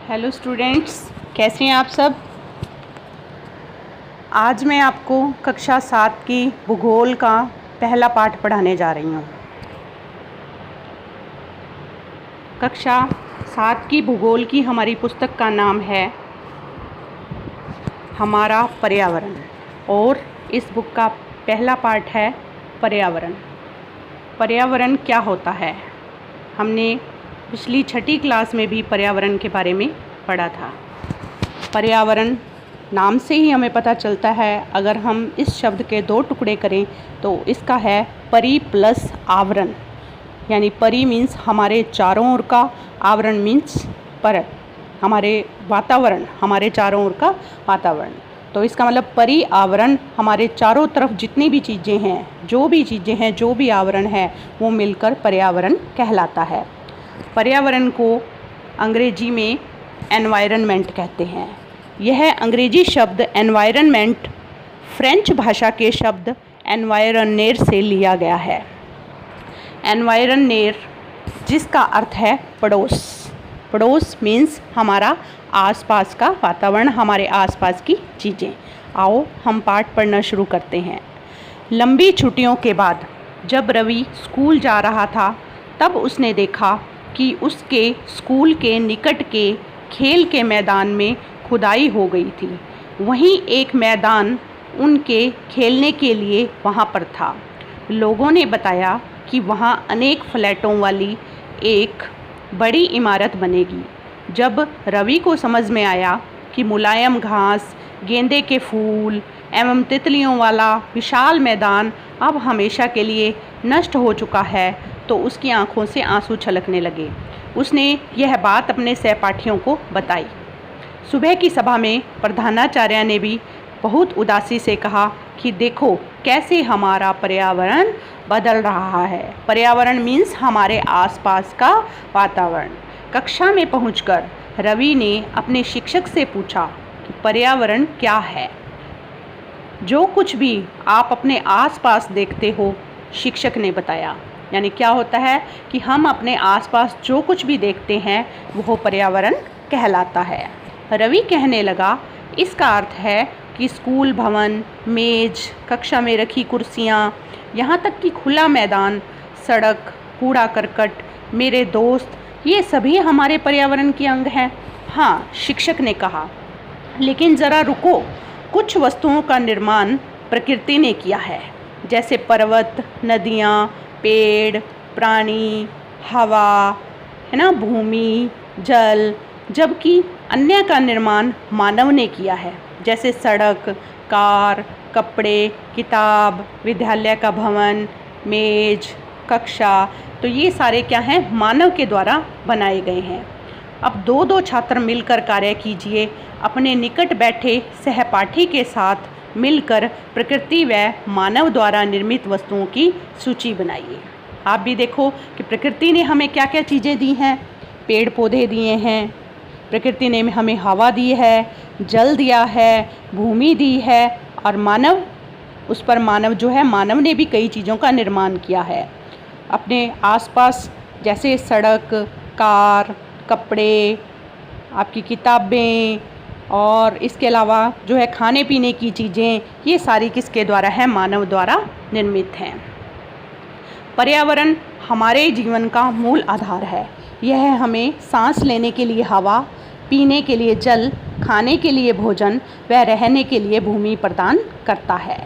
Hello students, कैसे हैं आप सब। आज मैं आपको कक्षा 7 की भूगोल का पहला पाठ पढ़ाने जा रही हूँ। कक्षा 7 की भूगोल की हमारी पुस्तक का नाम है हमारा पर्यावरण और इस बुक का पहला पाठ है पर्यावरण। पर्यावरण क्या होता है, हमने पिछली 6ठी क्लास में भी पर्यावरण के बारे में पढ़ा था। पर्यावरण नाम से ही हमें पता चलता है, अगर हम इस शब्द के 2 टुकड़े करें तो इसका है परि प्लस आवरण। यानी परि मीन्स हमारे चारों ओर का, आवरण मीन्स परत, हमारे वातावरण, हमारे चारों ओर का वातावरण। तो इसका मतलब परि आवरण हमारे चारों तरफ जितनी भी चीज़ें हैं, जो भी आवरण है वो मिलकर पर्यावरण कहलाता है। पर्यावरण को अंग्रेजी में एनवायरनमेंट कहते हैं। यह अंग्रेजी शब्द एनवायरनमेंट फ्रेंच भाषा के शब्द एनवायरनेर से लिया गया है। एनवायरनेर जिसका अर्थ है पड़ोस। पड़ोस मीन्स हमारा आसपास का वातावरण, हमारे आसपास की चीज़ें। आओ हम पाठ पढ़ना शुरू करते हैं। लंबी छुट्टियों के बाद जब रवि स्कूल जा रहा था तब उसने देखा कि उसके स्कूल के निकट के खेल के मैदान में खुदाई हो गई थी। वहीं एक मैदान उनके खेलने के लिए वहां पर था। लोगों ने बताया कि वहां अनेक फ्लैटों वाली एक बड़ी इमारत बनेगी। जब रवि को समझ में आया कि मुलायम घास, गेंदे के फूल एवं तितलियों वाला विशाल मैदान अब हमेशा के लिए नष्ट हो चुका है तो उसकी आंखों से आंसू छलकने लगे। उसने यह बात अपने सहपाठियों को बताई। सुबह की सभा में प्रधानाचार्य ने भी बहुत उदासी से कहा कि देखो कैसे हमारा पर्यावरण बदल रहा है। पर्यावरण मीन्स हमारे आसपास का वातावरण। कक्षा में पहुंचकर रवि ने अपने शिक्षक से पूछा कि पर्यावरण क्या है। जो कुछ भी आप अपने आसपास देखते हो, शिक्षक ने बताया। यानी क्या होता है कि हम अपने आसपास जो कुछ भी देखते हैं वो पर्यावरण कहलाता है। रवि कहने लगा, इसका अर्थ है कि स्कूल भवन, मेज, कक्षा में रखी कुर्सियाँ, यहाँ तक कि खुला मैदान, सड़क, कूड़ा करकट, मेरे दोस्त, ये सभी हमारे पर्यावरण के अंग हैं। हाँ, शिक्षक ने कहा, लेकिन ज़रा रुको, कुछ वस्तुओं का निर्माण प्रकृति ने किया है, जैसे पर्वत, नदियाँ, पेड़, प्राणी, हवा, है ना, भूमि, जल, जबकि अन्य का निर्माण मानव ने किया है, जैसे सड़क, कार, कपड़े, किताब, विद्यालय का भवन, मेज, कक्षा। तो ये सारे क्या हैं, मानव के द्वारा बनाए गए हैं। अब 2-2 छात्र मिलकर कार्य कीजिए। अपने निकट बैठे सहपाठी के साथ मिलकर प्रकृति व मानव द्वारा निर्मित वस्तुओं की सूची बनाइए। आप भी देखो कि प्रकृति ने हमें क्या क्या चीज़ें दी हैं। पेड़ पौधे दिए हैं, प्रकृति ने हमें हवा दी है, जल दिया है, भूमि दी है, और मानव, उस पर मानव जो है, मानव ने भी कई चीज़ों का निर्माण किया है अपने आसपास, जैसे सड़क, कार, कपड़े, आपकी किताबें, और इसके अलावा जो है खाने पीने की चीज़ें, ये सारी किसके द्वारा है, मानव द्वारा निर्मित हैं। पर्यावरण हमारे जीवन का मूल आधार है। यह हमें सांस लेने के लिए हवा, पीने के लिए जल, खाने के लिए भोजन व रहने के लिए भूमि प्रदान करता है।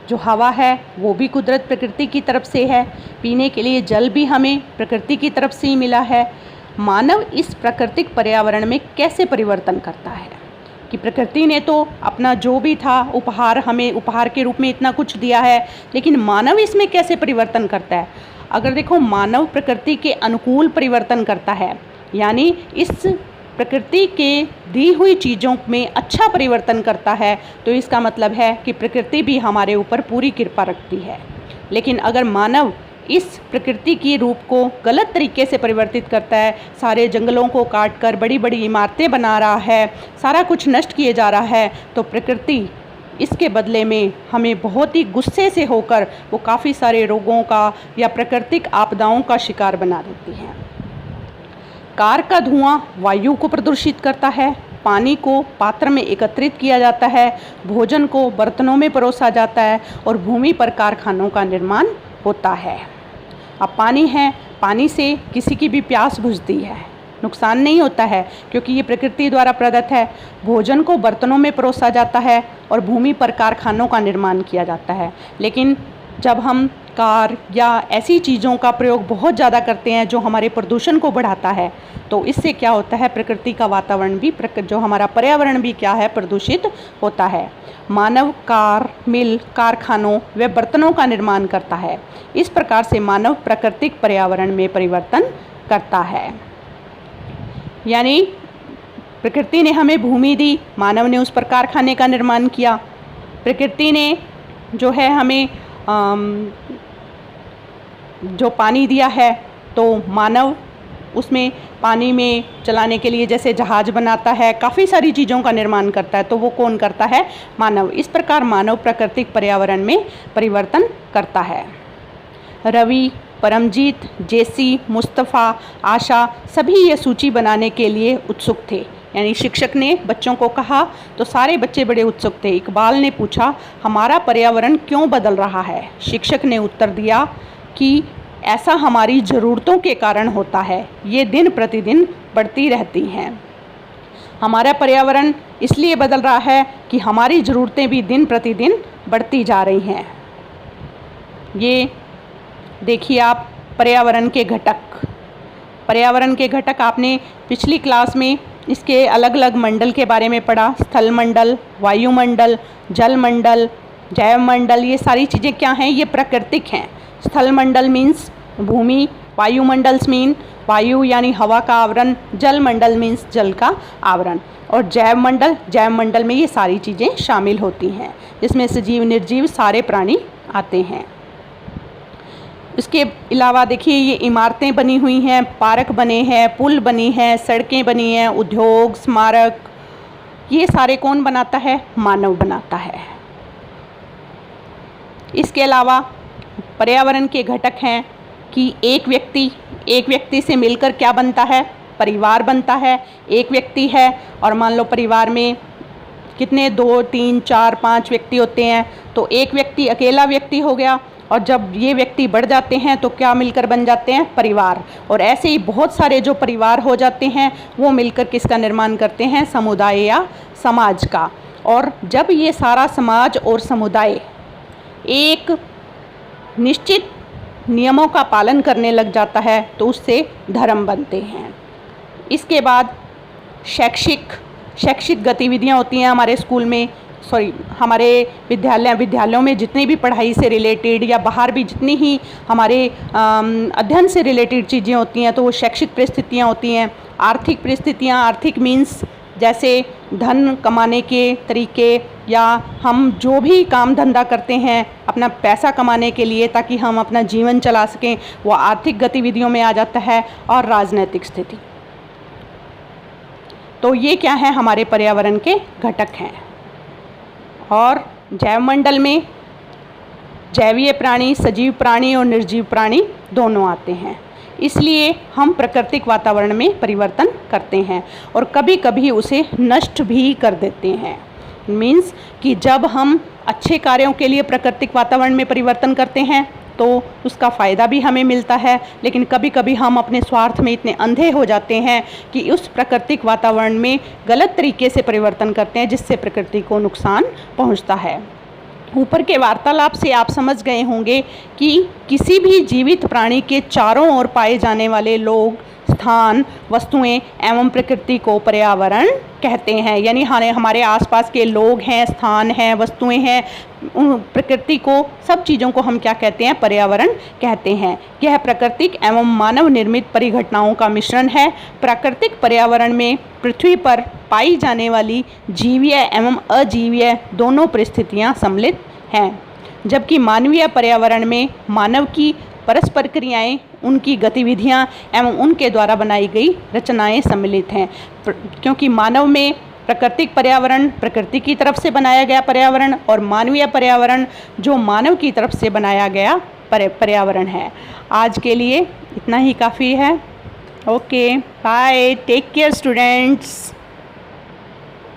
जो हवा है वो भी कुदरत प्रकृति की तरफ से है, पीने के लिए जल भी हमें प्रकृति की तरफ से ही मिला है। मानव इस प्राकृतिक पर्यावरण में कैसे परिवर्तन करता है कि प्रकृति ने तो अपना जो भी था उपहार, हमें उपहार के रूप में इतना कुछ दिया है, लेकिन मानव इसमें कैसे परिवर्तन करता है। अगर देखो, मानव प्रकृति के अनुकूल परिवर्तन करता है, यानी इस प्रकृति के दी हुई चीज़ों में अच्छा परिवर्तन करता है, तो इसका मतलब है कि प्रकृति भी हमारे ऊपर पूरी कृपा रखती है। लेकिन अगर मानव इस प्रकृति की रूप को गलत तरीके से परिवर्तित करता है, सारे जंगलों को काटकर बड़ी बड़ी इमारतें बना रहा है, सारा कुछ नष्ट किए जा रहा है, तो प्रकृति इसके बदले में हमें बहुत ही गुस्से से होकर वो काफ़ी सारे रोगों का या प्राकृतिक आपदाओं का शिकार बना देती है। कार का धुआं वायु को प्रदूषित करता है, पानी को पात्र में एकत्रित किया जाता है, भोजन को बर्तनों में परोसा जाता है और भूमि पर कारखानों का निर्माण होता है। अब पानी है, पानी से किसी की भी प्यास बुझती है, नुकसान नहीं होता है क्योंकि ये प्रकृति द्वारा प्रदत्त है। भोजन को बर्तनों में परोसा जाता है और भूमि पर कारखानों का निर्माण किया जाता है। लेकिन जब हम कार या ऐसी चीज़ों का प्रयोग बहुत ज़्यादा करते हैं जो हमारे प्रदूषण को बढ़ाता है, तो इससे क्या होता है, प्रकृति का वातावरण भी, जो हमारा पर्यावरण भी क्या है, प्रदूषित होता है। मानव कार, मिल, कारखानों व बर्तनों का निर्माण करता है। इस प्रकार से मानव प्राकृतिक पर्यावरण में परिवर्तन करता है। यानी प्रकृति ने हमें भूमि दी, मानव ने उस पर कारखाने का निर्माण किया। प्रकृति ने जो है हमें जो पानी दिया है, तो मानव उसमें पानी में चलाने के लिए जैसे जहाज बनाता है, काफ़ी सारी चीज़ों का निर्माण करता है, तो वो कौन करता है, मानव। इस प्रकार मानव प्राकृतिक पर्यावरण में परिवर्तन करता है। रवि, परमजीत, जेसी, मुस्तफ़ा, आशा सभी ये सूची बनाने के लिए उत्सुक थे। यानी शिक्षक ने बच्चों को कहा तो सारे बच्चे बड़े उत्सुक थे। इकबाल ने पूछा, हमारा पर्यावरण क्यों बदल रहा है? शिक्षक ने उत्तर दिया कि ऐसा हमारी ज़रूरतों के कारण होता है, ये दिन प्रतिदिन बढ़ती रहती हैं। हमारा पर्यावरण इसलिए बदल रहा है कि हमारी ज़रूरतें भी दिन प्रतिदिन बढ़ती जा रही हैं। ये देखिए आप, पर्यावरण के घटक। पर्यावरण के घटक आपने पिछली क्लास में इसके अलग अलग मंडल के बारे में पढ़ा। स्थल मंडल, वायुमंडल, जल मंडल, जैव मंडल, ये सारी चीज़ें क्या हैं, ये प्राकृतिक हैं। स्थल मंडल मीन्स भूमि, वायुमंडल्स मीन वायु यानी हवा का आवरण, जल मंडल मीन्स जल का आवरण, और जैव मंडल में ये सारी चीज़ें शामिल होती हैं, जिसमें सजीव निर्जीव सारे प्राणी आते हैं। इसके अलावा देखिए ये इमारतें बनी हुई हैं, पार्क बने हैं, पुल बनी हैं, सड़कें बनी हैं, उद्योग, स्मारक, ये सारे कौन बनाता है, मानव बनाता है। इसके अलावा पर्यावरण के घटक हैं कि एक व्यक्ति से मिलकर क्या बनता है, परिवार बनता है। एक व्यक्ति है और मान लो परिवार में कितने 2, 3, 4, 5 व्यक्ति होते हैं, तो एक व्यक्ति अकेला व्यक्ति हो गया, और जब ये व्यक्ति बढ़ जाते हैं तो क्या मिलकर बन जाते हैं, परिवार। और ऐसे ही बहुत सारे जो परिवार हो जाते हैं वो मिलकर किसका निर्माण करते हैं, समुदाय या समाज का। और जब ये सारा समाज और समुदाय एक निश्चित नियमों का पालन करने लग जाता है तो उससे धर्म बनते हैं। इसके बाद शैक्षिक गतिविधियाँ होती हैं हमारे स्कूल में, हमारे विद्यालयों में जितनी भी पढ़ाई से रिलेटेड या बाहर भी जितनी ही हमारे अध्ययन से रिलेटेड चीज़ें होती हैं, तो वो शैक्षिक परिस्थितियाँ होती हैं। आर्थिक परिस्थितियाँ, आर्थिक मीन्स जैसे धन कमाने के तरीके, या हम जो भी काम धंधा करते हैं अपना पैसा कमाने के लिए ताकि हम अपना जीवन चला सकें, वो आर्थिक गतिविधियों में आ जाता है। और राजनीतिक स्थिति, तो ये क्या है, हमारे पर्यावरण के घटक हैं। और जैवमंडल में जैवीय प्राणी, सजीव प्राणी और निर्जीव प्राणी दोनों आते हैं। इसलिए हम प्राकृतिक वातावरण में परिवर्तन करते हैं और कभी कभी उसे नष्ट भी कर देते हैं। मीन्स कि जब हम अच्छे कार्यों के लिए प्राकृतिक वातावरण में परिवर्तन करते हैं तो उसका फ़ायदा भी हमें मिलता है, लेकिन कभी कभी हम अपने स्वार्थ में इतने अंधे हो जाते हैं कि उस प्राकृतिक वातावरण में गलत तरीके से परिवर्तन करते हैं, जिससे प्रकृति को नुकसान पहुंचता है। ऊपर के वार्तालाप से आप समझ गए होंगे कि किसी भी जीवित प्राणी के चारों ओर पाए जाने वाले लोग, स्थान, वस्तुएं एवं प्रकृति को पर्यावरण कहते हैं। यानी हमारे आसपास के लोग हैं, स्थान हैं, वस्तुएं हैं, प्रकृति को, सब चीज़ों को हम क्या कहते हैं, पर्यावरण कहते हैं। यह प्राकृतिक एवं मानव निर्मित परिघटनाओं का मिश्रण है। प्राकृतिक पर्यावरण में पृथ्वी पर पाई जाने वाली जीवीय एवं अजीवीय दोनों परिस्थितियाँ सम्मिलित हैं, जबकि मानवीय पर्यावरण में मानव की परस्पर क्रियाएं, उनकी गतिविधियां एवं उनके द्वारा बनाई गई रचनाएं सम्मिलित हैं। क्योंकि मानव में प्राकृतिक पर्यावरण प्रकृति की तरफ से बनाया गया पर्यावरण, और मानवीय पर्यावरण जो मानव की तरफ से बनाया गया पर्यावरण है। आज के लिए इतना ही काफ़ी है। Okay, bye. Take care, students.